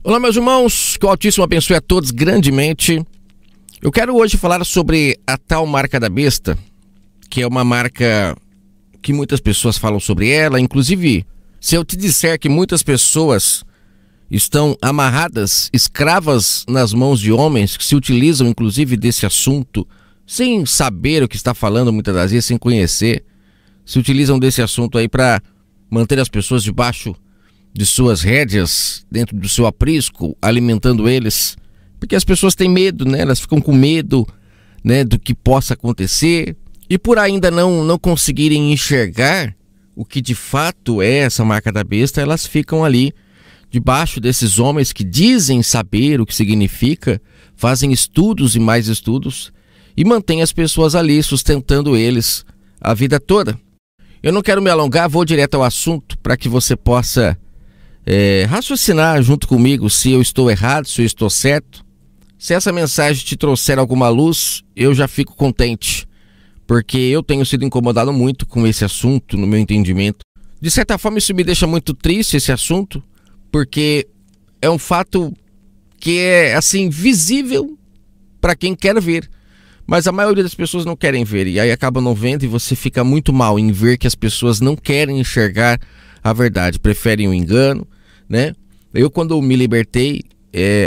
Olá, meus irmãos, que o Altíssimo abençoe a todos grandemente. Eu quero hoje falar sobre a tal marca da besta, que é uma marca que muitas pessoas falam sobre ela. Inclusive, se eu te disser que muitas pessoas estão amarradas, escravas nas mãos de homens que se utilizam inclusive desse assunto, sem saber o que está falando muitas das vezes, sem conhecer, se utilizam desse assunto aí para manter as pessoas debaixo de suas rédeas, dentro do seu aprisco, alimentando eles, porque as pessoas têm medo, né? Elas ficam com medo, né, do que possa acontecer, e por ainda não conseguirem enxergar o que de fato é essa marca da besta, elas ficam ali debaixo desses homens que dizem saber o que significa, fazem estudos e mais estudos e mantêm as pessoas ali, sustentando eles a vida toda. Eu não quero me alongar, vou direto ao assunto para que você possa raciocinar junto comigo se eu estou errado, se eu estou certo. Se essa mensagem te trouxer alguma luz, eu já fico contente, porque eu tenho sido incomodado muito com esse assunto, no meu entendimento. De certa forma, isso me deixa muito triste, esse assunto, porque é um fato que é, assim, visível para quem quer ver, mas a maioria das pessoas não querem ver, e aí acaba não vendo, e você fica muito mal em ver que as pessoas não querem enxergar a verdade, preferem o engano, né? Eu, quando me libertei,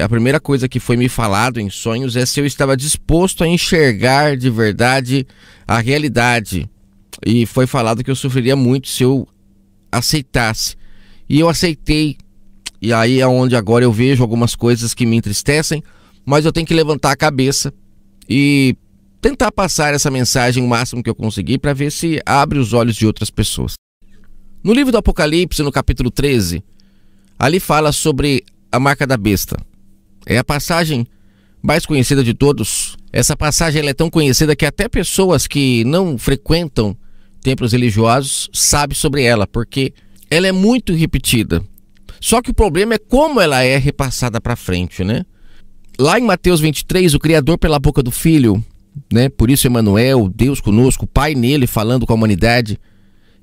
a primeira coisa que foi me falado em sonhos é se eu estava disposto a enxergar de verdade a realidade, e foi falado que eu sofreria muito se eu aceitasse, e eu aceitei. E aí é onde agora eu vejo algumas coisas que me entristecem, mas eu tenho que levantar a cabeça e tentar passar essa mensagem o máximo que eu conseguir para ver se abre os olhos de outras pessoas. No livro do Apocalipse, no capítulo 13, ali fala sobre a marca da besta. É a passagem mais conhecida de todos. Essa passagem ela é tão conhecida que até pessoas que não frequentam templos religiosos sabem sobre ela, porque ela é muito repetida. Só que o problema é como ela é repassada para frente, né? Lá em Mateus 23, o Criador pela boca do Filho, né? Por isso Emmanuel, Deus conosco, o Pai nele falando com a humanidade,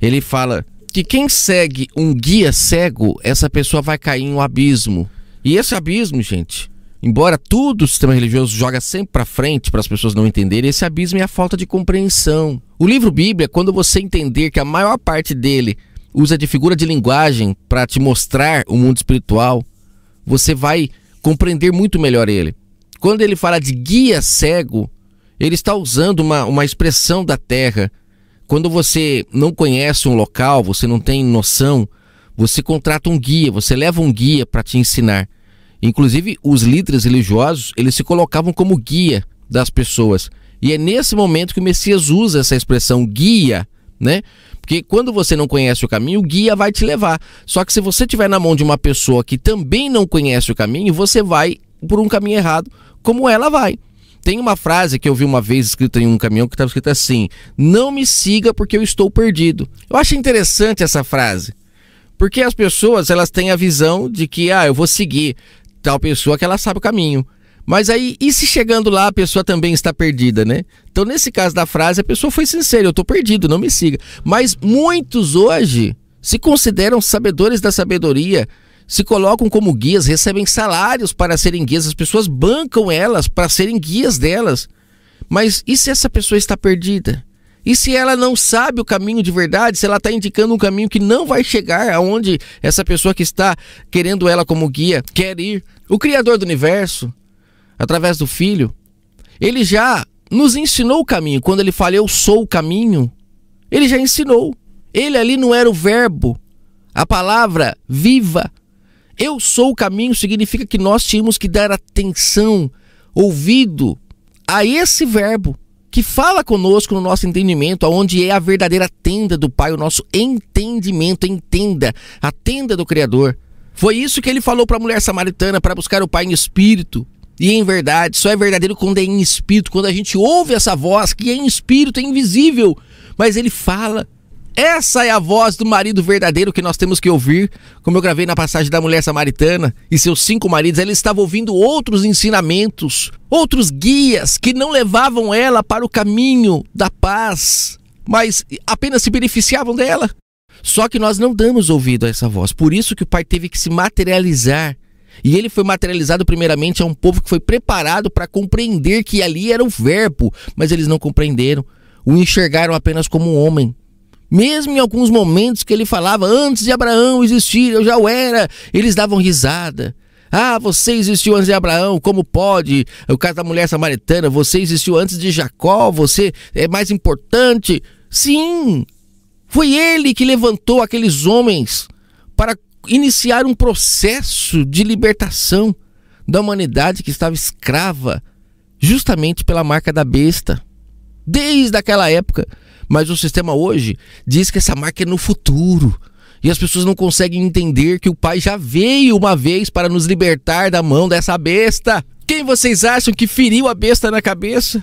ele fala que quem segue um guia cego, essa pessoa vai cair em um abismo. E esse abismo, gente, embora tudo o sistema religioso joga sempre para frente para as pessoas não entenderem, esse abismo é a falta de compreensão. O livro Bíblia, quando você entender que a maior parte dele usa de figura de linguagem para te mostrar o mundo espiritual, você vai compreender muito melhor ele. Quando ele fala de guia cego, ele está usando uma expressão da terra. Quando você não conhece um local, você não tem noção, você contrata um guia, você leva um guia para te ensinar. Inclusive, os líderes religiosos, eles se colocavam como guia das pessoas. E é nesse momento que o Messias usa essa expressão guia, né? Porque quando você não conhece o caminho, o guia vai te levar. Só que se você estiver na mão de uma pessoa que também não conhece o caminho, você vai por um caminho errado, como ela vai. Tem uma frase que eu vi uma vez escrita em um caminhão que estava escrita assim: não me siga porque eu estou perdido. Eu acho interessante essa frase, porque as pessoas elas têm a visão de que eu vou seguir tal pessoa que ela sabe o caminho. Mas aí, e se chegando lá a pessoa também está perdida, né? Então, nesse caso da frase, a pessoa foi sincera: eu estou perdido, não me siga. Mas muitos hoje se consideram sabedores da sabedoria, se colocam como guias, recebem salários para serem guias, as pessoas bancam elas para serem guias delas. Mas e se essa pessoa está perdida? E se ela não sabe o caminho de verdade, se ela está indicando um caminho que não vai chegar aonde essa pessoa que está querendo ela como guia quer ir? O Criador do Universo, através do Filho, ele já nos ensinou o caminho. Quando ele fala eu sou o caminho, ele já ensinou. Ele ali não era o verbo, a palavra viva. Eu sou o caminho significa que nós tínhamos que dar atenção, ouvido a esse verbo que fala conosco no nosso entendimento, aonde é a verdadeira tenda do Pai, o nosso entendimento. Entenda, a tenda do Criador. Foi isso que ele falou para a mulher samaritana, para buscar o Pai em espírito e em verdade. Só é verdadeiro quando é em espírito, quando a gente ouve essa voz que é em espírito, é invisível, mas ele fala. Essa é a voz do marido verdadeiro que nós temos que ouvir. Como eu gravei na passagem da mulher samaritana e seus 5 maridos, ela estava ouvindo outros ensinamentos, outros guias que não levavam ela para o caminho da paz, mas apenas se beneficiavam dela. Só que nós não damos ouvido a essa voz. Por isso que o Pai teve que se materializar E ele foi materializado primeiramente a um povo que foi preparado para compreender que ali era o verbo, mas eles não compreenderam, o enxergaram apenas como um homem. Mesmo em alguns momentos que ele falava, antes de Abraão existir, eu já o era, eles davam risada. Ah, você existiu antes de Abraão, como pode? O caso da mulher samaritana, você existiu antes de Jacó, você é mais importante. Sim, foi ele que levantou aqueles homens para iniciar um processo de libertação da humanidade que estava escrava justamente pela marca da besta, desde aquela época. Mas o sistema hoje diz que essa marca é no futuro. E as pessoas não conseguem entender que o Pai já veio uma vez para nos libertar da mão dessa besta. Quem vocês acham que feriu a besta na cabeça?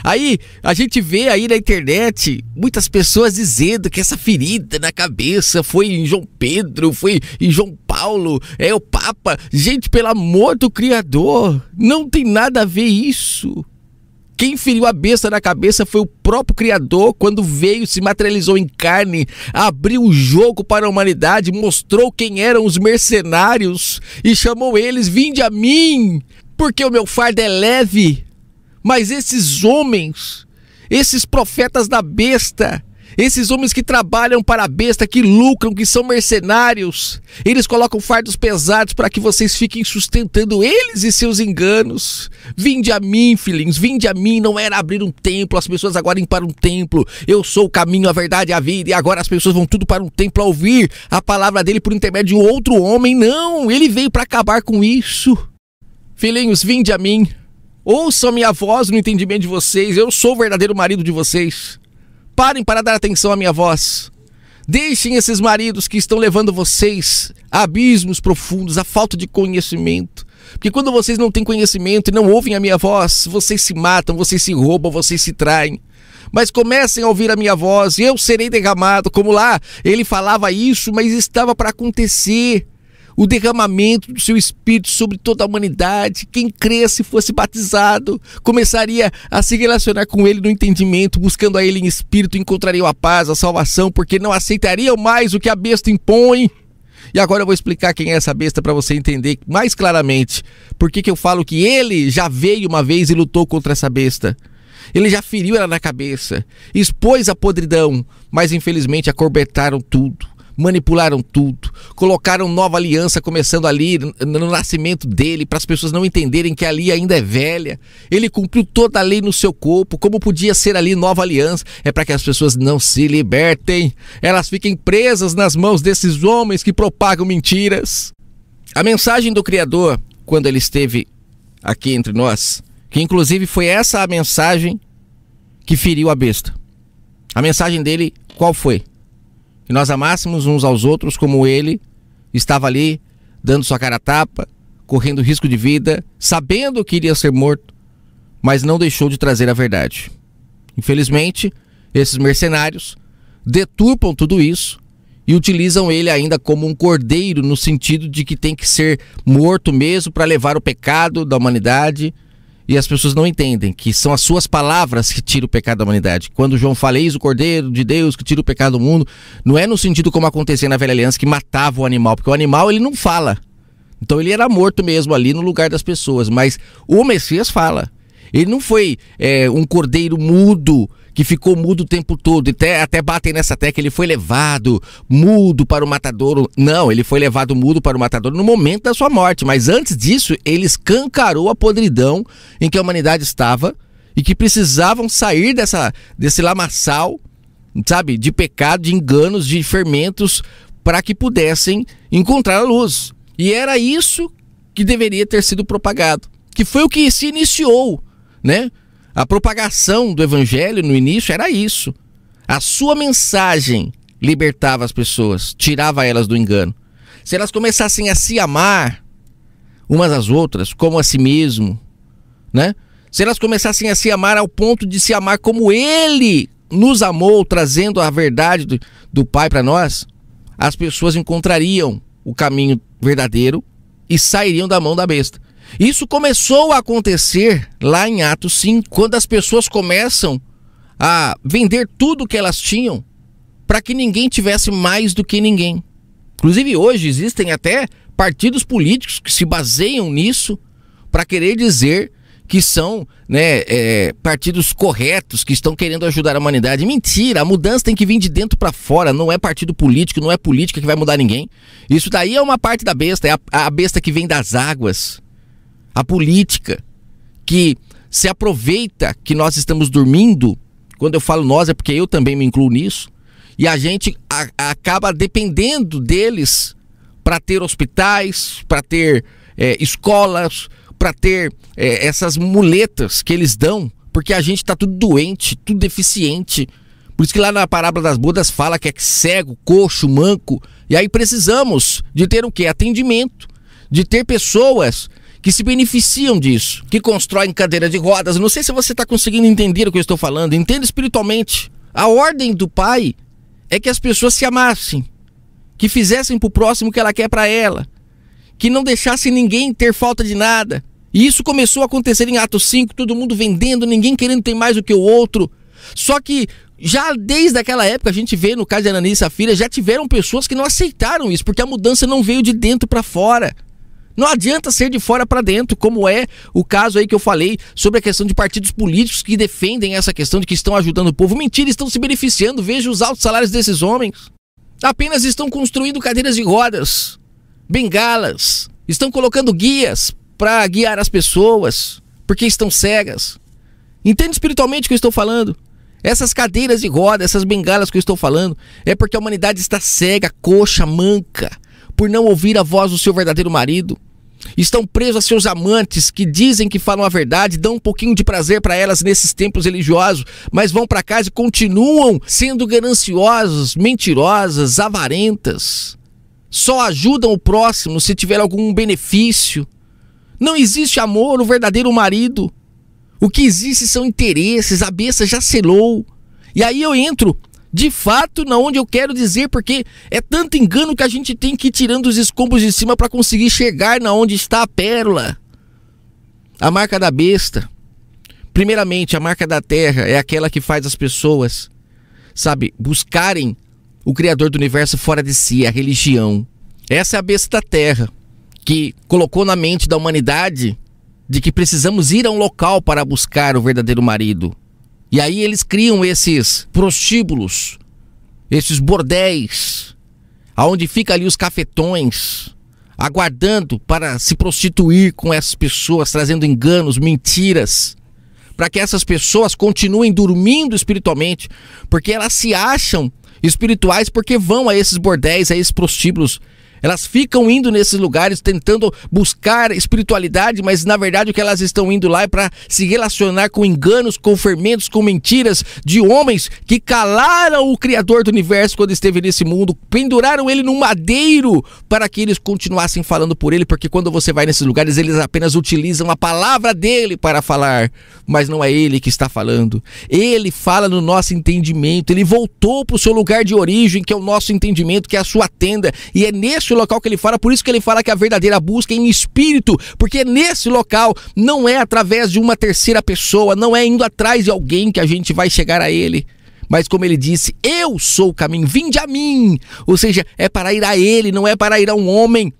Aí a gente vê aí na internet muitas pessoas dizendo que essa ferida na cabeça foi em João Pedro, foi em João Paulo, é o Papa. Gente, pelo amor do Criador, não tem nada a ver isso. Quem feriu a besta na cabeça foi o próprio Criador, quando veio, se materializou em carne, abriu o jogo para a humanidade, mostrou quem eram os mercenários e chamou eles: vinde a mim, porque o meu fardo é leve. Mas esses homens, esses profetas da besta, esses homens que trabalham para a besta, que lucram, que são mercenários, eles colocam fardos pesados para que vocês fiquem sustentando eles e seus enganos. Vinde a mim, filhinhos, vinde a mim. Não era abrir um templo, as pessoas agora iam para um templo. Eu sou o caminho, a verdade e a vida. E agora as pessoas vão tudo para um templo a ouvir a palavra dele por intermédio de outro homem. Não, ele veio para acabar com isso. Filhinhos, vinde a mim. Ouçam a minha voz no entendimento de vocês. Eu sou o verdadeiro marido de vocês. Parem para dar atenção à minha voz. Deixem esses maridos que estão levando vocês a abismos profundos, a falta de conhecimento. Porque quando vocês não têm conhecimento e não ouvem a minha voz, vocês se matam, vocês se roubam, vocês se traem. Mas comecem a ouvir a minha voz, eu serei derramado. Como lá, ele falava isso, mas estava para acontecer. O derramamento do seu Espírito sobre toda a humanidade. Quem cresce, fosse batizado, começaria a se relacionar com ele no entendimento, buscando a ele em espírito, encontrariam a paz, a salvação, porque não aceitariam mais o que a besta impõe. E agora eu vou explicar quem é essa besta para você entender mais claramente por que eu falo que ele já veio uma vez e lutou contra essa besta. Ele já feriu ela na cabeça, expôs a podridão, mas infelizmente acobertaram tudo. Manipularam tudo, colocaram nova aliança começando ali no nascimento dele, para as pessoas não entenderem que ali ainda é velha. Ele cumpriu toda a lei no seu corpo. Como podia ser ali nova aliança? É para que as pessoas não se libertem, elas fiquem presas nas mãos desses homens que propagam mentiras. A mensagem do Criador, quando ele esteve aqui entre nós, que inclusive foi essa a mensagem que feriu a besta. A mensagem dele qual foi? Que nós amássemos uns aos outros como ele estava ali, dando sua cara a tapa, correndo risco de vida, sabendo que iria ser morto, mas não deixou de trazer a verdade. Infelizmente, esses mercenários deturpam tudo isso e utilizam ele ainda como um cordeiro, no sentido de que tem que ser morto mesmo para levar o pecado da humanidade. E as pessoas não entendem que são as suas palavras que tiram o pecado da humanidade. Quando João fala, eis o Cordeiro de Deus que tira o pecado do mundo, não é no sentido como acontecia na Velha Aliança, que matava o animal, porque o animal ele não fala. Então ele era morto mesmo ali no lugar das pessoas, mas o Messias fala. Ele não foi um cordeiro mudo, que ficou mudo o tempo todo, até batem nessa tecla, ele foi levado mudo para o matadouro. Não, ele foi levado mudo para o matadouro no momento da sua morte, mas antes disso, ele escancarou a podridão em que a humanidade estava e que precisavam sair desse lamaçal, sabe, de pecado, de enganos, de fermentos, para que pudessem encontrar a luz. E era isso que deveria ter sido propagado, que foi o que se iniciou, né? A propagação do evangelho no início era isso. A sua mensagem libertava as pessoas, tirava elas do engano. Se elas começassem a se amar umas às outras, como a si mesmo, né? Se elas começassem a se amar ao ponto de se amar como ele nos amou, trazendo a verdade do Pai para nós, as pessoas encontrariam o caminho verdadeiro e sairiam da mão da besta. Isso começou a acontecer lá em Atos 5, quando as pessoas começam a vender tudo que elas tinham para que ninguém tivesse mais do que ninguém. Inclusive hoje existem até partidos políticos que se baseiam nisso para querer dizer que são, né, partidos corretos, que estão querendo ajudar a humanidade. Mentira, a mudança tem que vir de dentro para fora, não é partido político, não é política que vai mudar ninguém. Isso daí é uma parte da besta, é a besta que vem das águas. A política que se aproveita que nós estamos dormindo. Quando eu falo nós é porque eu também me incluo nisso. E a gente acaba dependendo deles para ter hospitais, para ter escolas, para ter essas muletas que eles dão, porque a gente está tudo doente, tudo deficiente. Por isso que lá na parábola das bodas fala que é cego, coxo, manco. E aí precisamos de ter o quê? Atendimento, de ter pessoas que se beneficiam disso, que constroem cadeira de rodas. Não sei se você está conseguindo entender o que eu estou falando. Entenda espiritualmente. A ordem do Pai é que as pessoas se amassem, que fizessem para o próximo o que ela quer para ela, que não deixassem ninguém ter falta de nada. E isso começou a acontecer em Atos 5, todo mundo vendendo, ninguém querendo ter mais do que o outro. Só que já desde aquela época, a gente vê no caso de Ananias e Safira, já tiveram pessoas que não aceitaram isso, porque a mudança não veio de dentro para fora. Não adianta ser de fora para dentro, como é o caso aí que eu falei sobre a questão de partidos políticos que defendem essa questão de que estão ajudando o povo. Mentira, estão se beneficiando. Veja os altos salários desses homens. Apenas estão construindo cadeiras de rodas, bengalas, estão colocando guias para guiar as pessoas, porque estão cegas. Entende espiritualmente o que eu estou falando? Essas cadeiras de rodas, essas bengalas que eu estou falando, é porque a humanidade está cega, coxa, manca, por não ouvir a voz do seu verdadeiro marido. Estão presos a seus amantes que dizem que falam a verdade, dão um pouquinho de prazer para elas nesses templos religiosos, mas vão para casa e continuam sendo gananciosas, mentirosas, avarentas. Só ajudam o próximo se tiver algum benefício. Não existe amor no verdadeiro marido. O que existe são interesses, a besta já selou. E aí eu entro de fato na onde eu quero dizer, porque é tanto engano que a gente tem que ir tirando os escombros de cima para conseguir chegar na onde está a pérola. A marca da besta. Primeiramente, a marca da terra é aquela que faz as pessoas, sabe, buscarem o Criador do universo fora de si, a religião. Essa é a besta da terra, que colocou na mente da humanidade de que precisamos ir a um local para buscar o verdadeiro marido. E aí eles criam esses prostíbulos, esses bordéis, aonde fica ali os cafetões, aguardando para se prostituir com essas pessoas, trazendo enganos, mentiras, para que essas pessoas continuem dormindo espiritualmente, porque elas se acham espirituais porque vão a esses bordéis, a esses prostíbulos. Elas ficam indo nesses lugares tentando buscar espiritualidade, mas na verdade o que elas estão indo lá é para se relacionar com enganos, com fermentos, com mentiras de homens que calaram o Criador do universo quando esteve nesse mundo, penduraram ele num madeiro para que eles continuassem falando por ele, porque quando você vai nesses lugares eles apenas utilizam a palavra dele para falar, mas não é ele que está falando. Ele fala no nosso entendimento, ele voltou para o seu lugar de origem, que é o nosso entendimento, que é a sua tenda, e é nesse local que ele fala, por isso que ele fala que a verdadeira busca é em espírito, porque nesse local não é através de uma terceira pessoa, não é indo atrás de alguém que a gente vai chegar a ele, mas como ele disse, eu sou o caminho, vinde a mim, ou seja, é para ir a ele, não é para ir a um homem.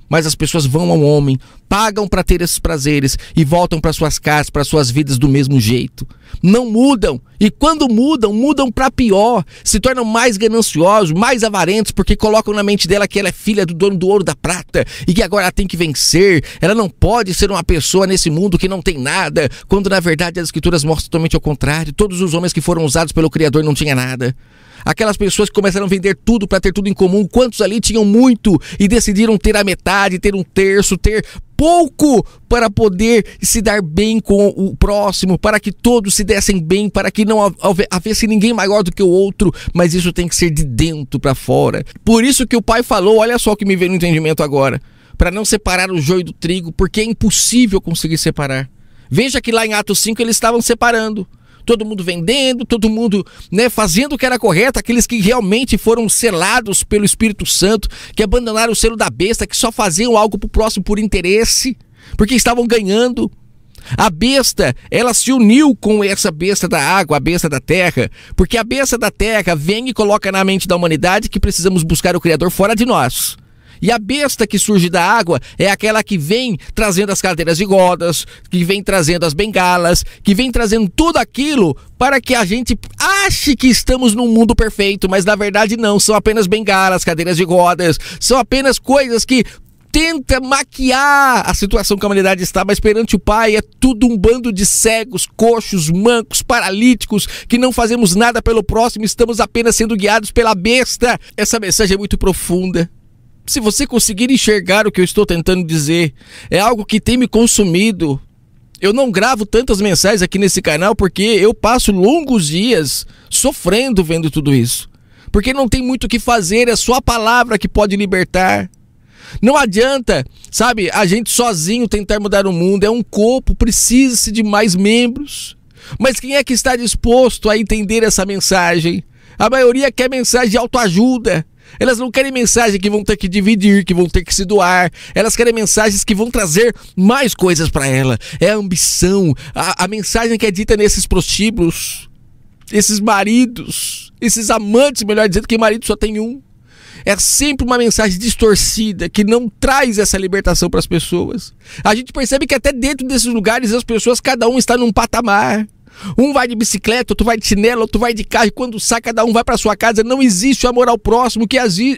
Mas as pessoas vão ao homem, pagam para ter esses prazeres e voltam para suas casas, para suas vidas do mesmo jeito. Não mudam. E quando mudam, mudam para pior. Se tornam mais gananciosos, mais avarentos, porque colocam na mente dela que ela é filha do dono do ouro e da prata e que agora ela tem que vencer. Ela não pode ser uma pessoa nesse mundo que não tem nada, quando na verdade as escrituras mostram totalmente ao contrário. Todos os homens que foram usados pelo Criador não tinham nada. Aquelas pessoas que começaram a vender tudo para ter tudo em comum, quantos ali tinham muito e decidiram ter a metade, ter um terço, ter pouco para poder se dar bem com o próximo, para que todos se dessem bem, para que não houvesse ninguém maior do que o outro, mas isso tem que ser de dentro para fora. Por isso que o Pai falou, olha só o que me veio no entendimento agora, para não separar o joio do trigo, porque é impossível conseguir separar. Veja que lá em Atos 5 eles estavam separando. Todo mundo vendendo, todo mundo, né, fazendo o que era correto, aqueles que realmente foram selados pelo Espírito Santo, que abandonaram o selo da besta, que só faziam algo para o próximo por interesse, porque estavam ganhando. A besta, ela se uniu com essa besta da água, a besta da terra, porque a besta da terra vem e coloca na mente da humanidade que precisamos buscar o Criador fora de nós. E a besta que surge da água é aquela que vem trazendo as cadeiras de rodas, que vem trazendo as bengalas, que vem trazendo tudo aquilo para que a gente ache que estamos num mundo perfeito, mas na verdade não, são apenas bengalas, cadeiras de rodas, são apenas coisas que tenta maquiar a situação que a humanidade está, mas perante o Pai é tudo um bando de cegos, coxos, mancos, paralíticos, que não fazemos nada pelo próximo, estamos apenas sendo guiados pela besta. Essa mensagem é muito profunda. Se você conseguir enxergar o que eu estou tentando dizer, é algo que tem me consumido. Eu não gravo tantas mensagens aqui nesse canal porque eu passo longos dias sofrendo vendo tudo isso. Porque não tem muito o que fazer, é só a palavra que pode libertar. Não adianta, sabe, a gente sozinho tentar mudar o mundo. É um corpo, precisa-se de mais membros. Mas quem é que está disposto a entender essa mensagem? A maioria quer mensagem de autoajuda. Elas não querem mensagem que vão ter que dividir, que vão ter que se doar. Elas querem mensagens que vão trazer mais coisas para ela. É a ambição, a mensagem que é dita nesses prostíbulos. Esses maridos, esses amantes, melhor dizendo, que marido só tem um. É sempre uma mensagem distorcida que não traz essa libertação para as pessoas. A gente percebe que até dentro desses lugares as pessoas, cada um está num patamar. Um vai de bicicleta, outro vai de chinelo, outro vai de carro, e quando sai cada um vai para sua casa. Não existe o amor ao próximo.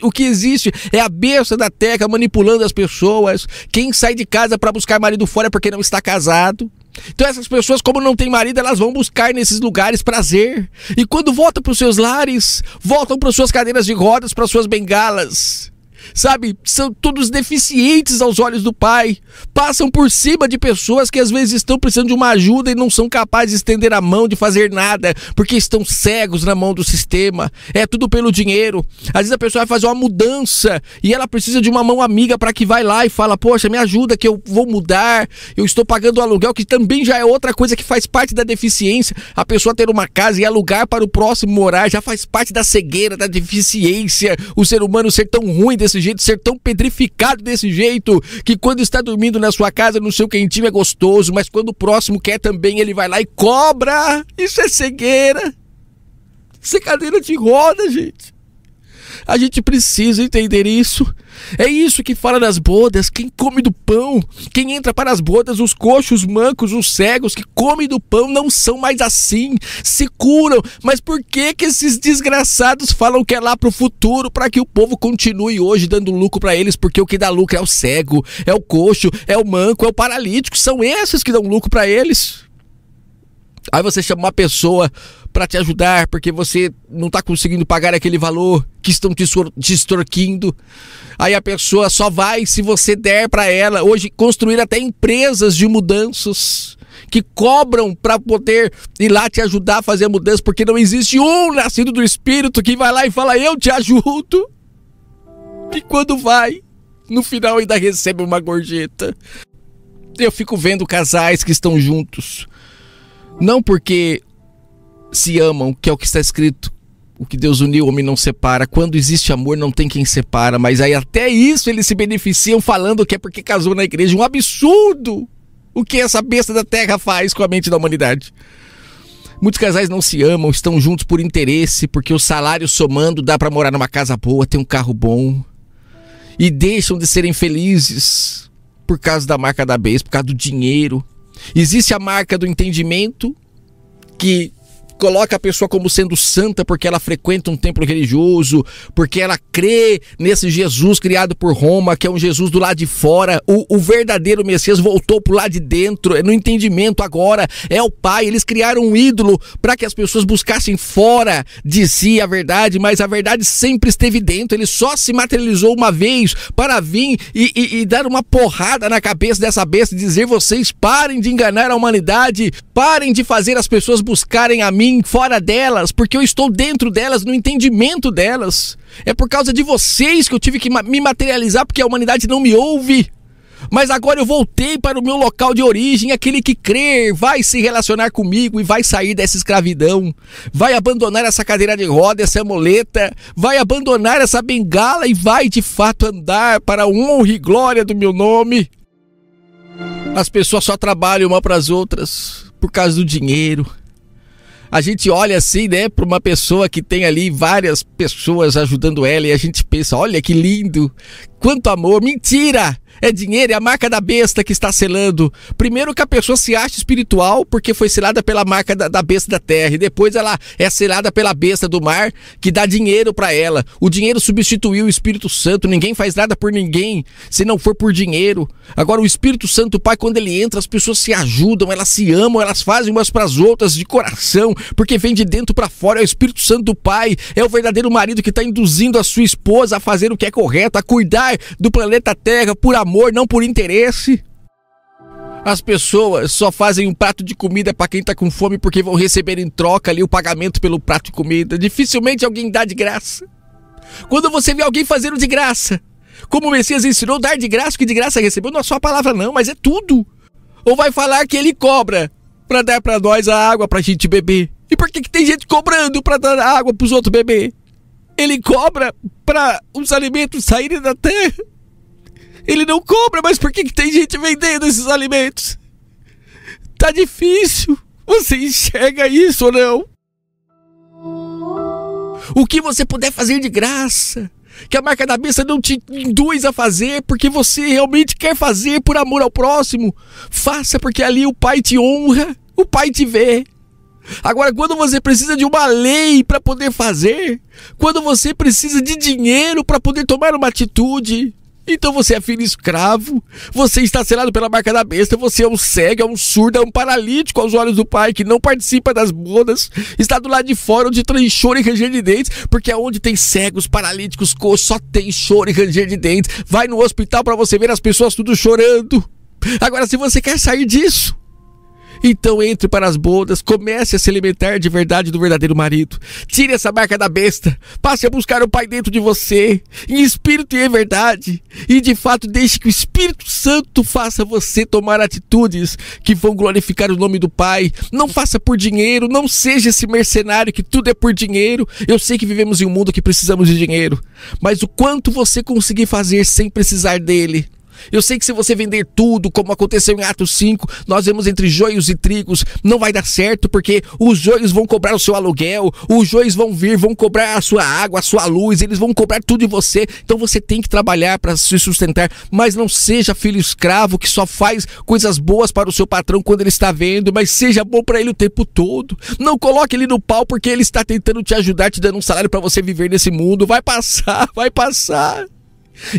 O que existe é a besta da terra manipulando as pessoas. Quem sai de casa para buscar marido fora é porque não está casado. Então essas pessoas, como não têm marido, elas vão buscar nesses lugares prazer. E quando voltam para os seus lares, voltam para suas cadeiras de rodas, para suas bengalas. Sabe, são todos deficientes aos olhos do Pai. Passam por cima de pessoas que às vezes estão precisando de uma ajuda e não são capazes de estender a mão, de fazer nada, porque estão cegos na mão do sistema. É tudo pelo dinheiro. Às vezes a pessoa vai fazer uma mudança e ela precisa de uma mão amiga para que vai lá e fala: poxa, me ajuda que eu vou mudar, eu estou pagando o aluguel, que também já é outra coisa que faz parte da deficiência. A pessoa ter uma casa e alugar para o próximo morar já faz parte da cegueira, da deficiência. O ser humano ser tão ruim desse jeito, ser tão pedrificado desse jeito, que quando está dormindo na sua casa, no seu quentinho é gostoso, mas quando o próximo quer também, ele vai lá e cobra. Isso é cegueira. Isso é cadeira de roda, gente. A gente precisa entender isso. É isso que fala nas bodas. Quem come do pão, quem entra para as bodas, os coxos, os mancos, os cegos que comem do pão não são mais assim, se curam. Mas por que esses desgraçados falam que é lá para o futuro, para que o povo continue hoje dando lucro para eles? Porque o que dá lucro é o cego, é o coxo, é o manco, é o paralítico. São esses que dão lucro para eles. Aí você chama uma pessoa para te ajudar porque você não está conseguindo pagar aquele valor que estão te extorquindo. Aí a pessoa só vai se você der para ela. Hoje construir até empresas de mudanças que cobram para poder ir lá te ajudar a fazer a mudança, porque não existe um nascido do Espírito que vai lá e fala: eu te ajudo. E quando vai, no final ainda recebe uma gorjeta. Eu fico vendo casais que estão juntos, não porque se amam, que é o que está escrito, o que Deus uniu, o homem não separa. Quando existe amor, não tem quem separa. Mas aí até isso eles se beneficiam falando que é porque casou na igreja. Um absurdo o que essa besta da terra faz com a mente da humanidade. Muitos casais não se amam, estão juntos por interesse, porque o salário somando dá para morar numa casa boa, ter um carro bom, e deixam de serem felizes por causa da marca da besta, por causa do dinheiro. Existe a marca do entendimento, que coloca a pessoa como sendo santa porque ela frequenta um templo religioso, porque ela crê nesse Jesus criado por Roma, que é um Jesus do lado de fora. O verdadeiro Messias voltou pro lado de dentro, é no entendimento agora, é o Pai. Eles criaram um ídolo para que as pessoas buscassem fora de si a verdade, mas a verdade sempre esteve dentro. Ele só se materializou uma vez para vir e dar uma porrada na cabeça dessa besta e dizer: vocês parem de enganar a humanidade, parem de fazer as pessoas buscarem a mim fora delas, porque eu estou dentro delas, no entendimento delas. É por causa de vocês que eu tive que me materializar, porque a humanidade não me ouve. Mas agora eu voltei para o meu local de origem. Aquele que crer vai se relacionar comigo e vai sair dessa escravidão, vai abandonar essa cadeira de roda, essa muleta, vai abandonar essa bengala e vai de fato andar para a honra e glória do meu nome. As pessoas só trabalham uma para as outras por causa do dinheiro. A gente olha assim, né, para uma pessoa que tem ali várias pessoas ajudando ela e a gente pensa: olha que lindo, Quanto amor, mentira! É dinheiro, é a marca da besta que está selando. Primeiro que a pessoa se acha espiritual porque foi selada pela marca da besta da terra. E depois ela é selada pela besta do mar que dá dinheiro para ela. O dinheiro substituiu o Espírito Santo. Ninguém faz nada por ninguém se não for por dinheiro. Agora o Espírito Santo, Pai, quando ele entra, as pessoas se ajudam, elas se amam, elas fazem umas para as outras de coração, porque vem de dentro para fora. É o Espírito Santo do Pai, é o verdadeiro marido que está induzindo a sua esposa a fazer o que é correto, a cuidar do planeta Terra por amor, não por interesse. As pessoas só fazem um prato de comida para quem tá com fome porque vão receber em troca ali o pagamento pelo prato de comida. Dificilmente alguém dá de graça. Quando você vê alguém fazendo de graça, como o Messias ensinou, dar de graça, que de graça recebeu, não é só a palavra não, mas é tudo. Ou vai falar que ele cobra para dar para nós a água pra gente beber. E por que tem gente cobrando para dar água pros outros beber? Ele cobra para os alimentos saírem da terra. Ele não cobra, mas por que tem gente vendendo esses alimentos? Tá difícil. Você enxerga isso ou não? O que você puder fazer de graça, que a marca da besta não te induz a fazer, porque você realmente quer fazer por amor ao próximo, faça, porque ali o Pai te honra, o Pai te vê. Agora, quando você precisa de uma lei para poder fazer, quando você precisa de dinheiro para poder tomar uma atitude, então você é filho escravo, você está selado pela marca da besta, você é um cego, é um surdo, é um paralítico aos olhos do Pai, que não participa das bodas, está do lado de fora onde tem choro e ranger de dentes, porque onde tem cegos, paralíticos, coxos, só tem choro e ranger de dentes. Vai no hospital para você ver as pessoas tudo chorando. Agora, se você quer sair disso, então entre para as bodas, comece a se alimentar de verdade do verdadeiro marido. Tire essa marca da besta, passe a buscar o Pai dentro de você, em espírito e em verdade. E de fato deixe que o Espírito Santo faça você tomar atitudes que vão glorificar o nome do Pai. Não faça por dinheiro, não seja esse mercenário que tudo é por dinheiro. Eu sei que vivemos em um mundo que precisamos de dinheiro, mas o quanto você conseguir fazer sem precisar dele. Eu sei que se você vender tudo, como aconteceu em Atos 5, nós vemos entre joios e trigos, não vai dar certo, porque os joios vão cobrar o seu aluguel, os joios vão vir, vão cobrar a sua água, a sua luz, eles vão cobrar tudo de você. Então você tem que trabalhar para se sustentar, mas não seja filho escravo que só faz coisas boas para o seu patrão quando ele está vendo, mas seja bom para ele o tempo todo. Não coloque ele no pau porque ele está tentando te ajudar, te dando um salário para você viver nesse mundo. Vai passar, vai passar.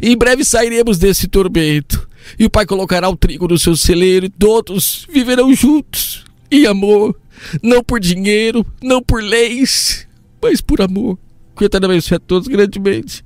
Em breve sairemos desse tormento, e o Pai colocará o trigo no seu celeiro, e todos viverão juntos em amor, não por dinheiro, não por leis, mas por amor. Que eu te abençoe a todos grandemente.